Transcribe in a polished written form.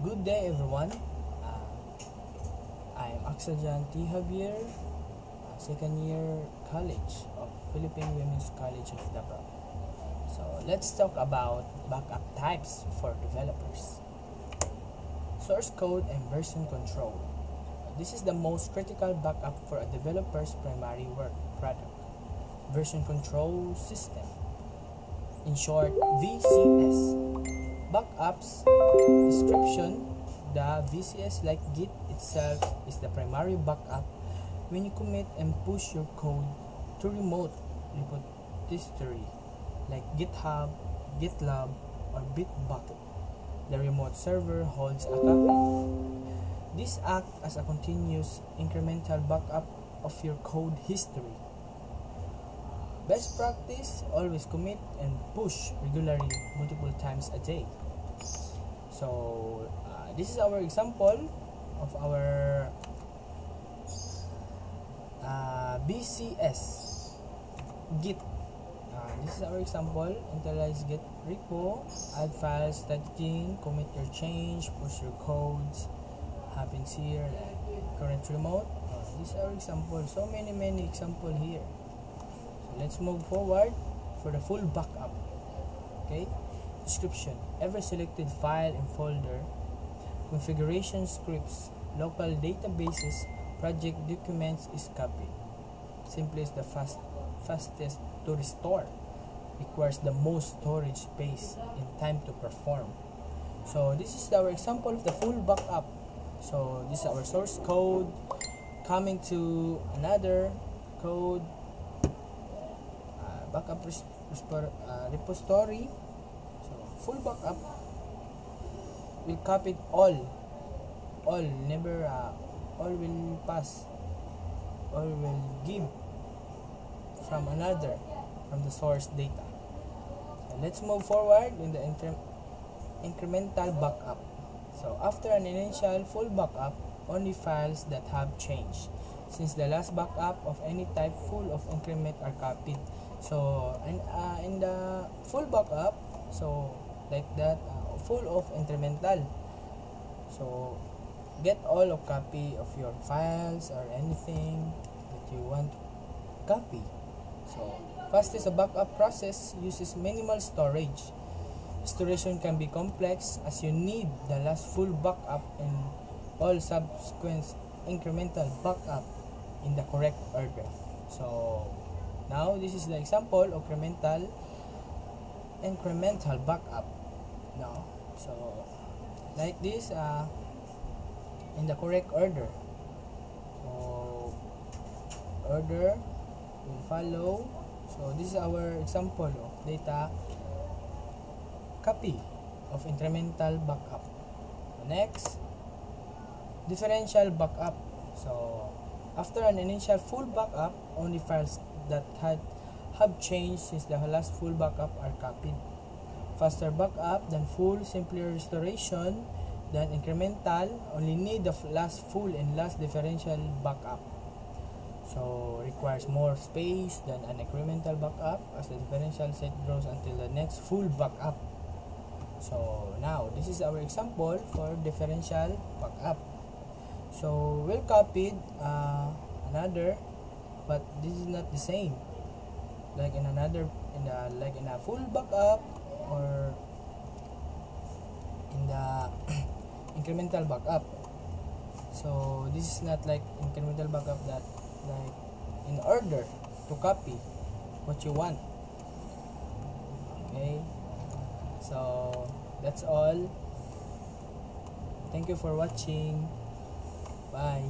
Good day, everyone. I am Aksajan T. Javier, second year college of Philippine Women's College of Davao. So let's talk about backup types for developers. Source code and version control. This is the most critical backup for a developer's primary work product. Version control system. In short, VCS. Backups description. The VCS, like Git itself, is the primary backup when you commit and push your code to remote repository like GitHub, GitLab, or Bitbucket. The remote server holds a copy. This acts as a continuous incremental backup of your code history. Best practice, always commit and push regularly multiple times a day. So this is our example of our BCS Git. This is our example. Initialize Git repo, add files, staging, commit your change, push your codes. Happens here like current remote. This is our example. So many example here. So let's move forward for the full backup. Okay. Description. Every selected file and folder, configuration scripts, local databases, project documents is copied. Simply is the fastest to restore. Requires the most storage space and time to perform. So this is our example of the full backup. So this is our source code coming to another code backup repository. So full backup will copy all never all will pass, all will give from another from the source data. So let's move forward in the incremental backup. So after an initial full backup, only files that have changed. Since the last backup of any type full of increment are copied. So in the full backup, so like that, full of incremental. So get all of copy of your files or anything that you want to copy. So fastest backup process uses minimal storage. Restoration can be complex as you need the last full backup and all subsequent incremental backup in the correct order. So now this is the example of incremental backup. Now, so like this in the correct order. So order will follow. So this is our example of data copy of incremental backup. Next, differential backup. So after an initial full backup, only files that have changed since the last full backup are copied. Faster backup than full, simpler restoration than incremental, only need the last full and last differential backup. So requires more space than an incremental backup as the differential set grows until the next full backup. So now this is our example for differential backup. So we'll copy another, but this is not the same like in another like in a full backup or in the incremental backup. So this is not like incremental backup that like in order to copy what you want. Okay, so that's all. Thank you for watching. Bye.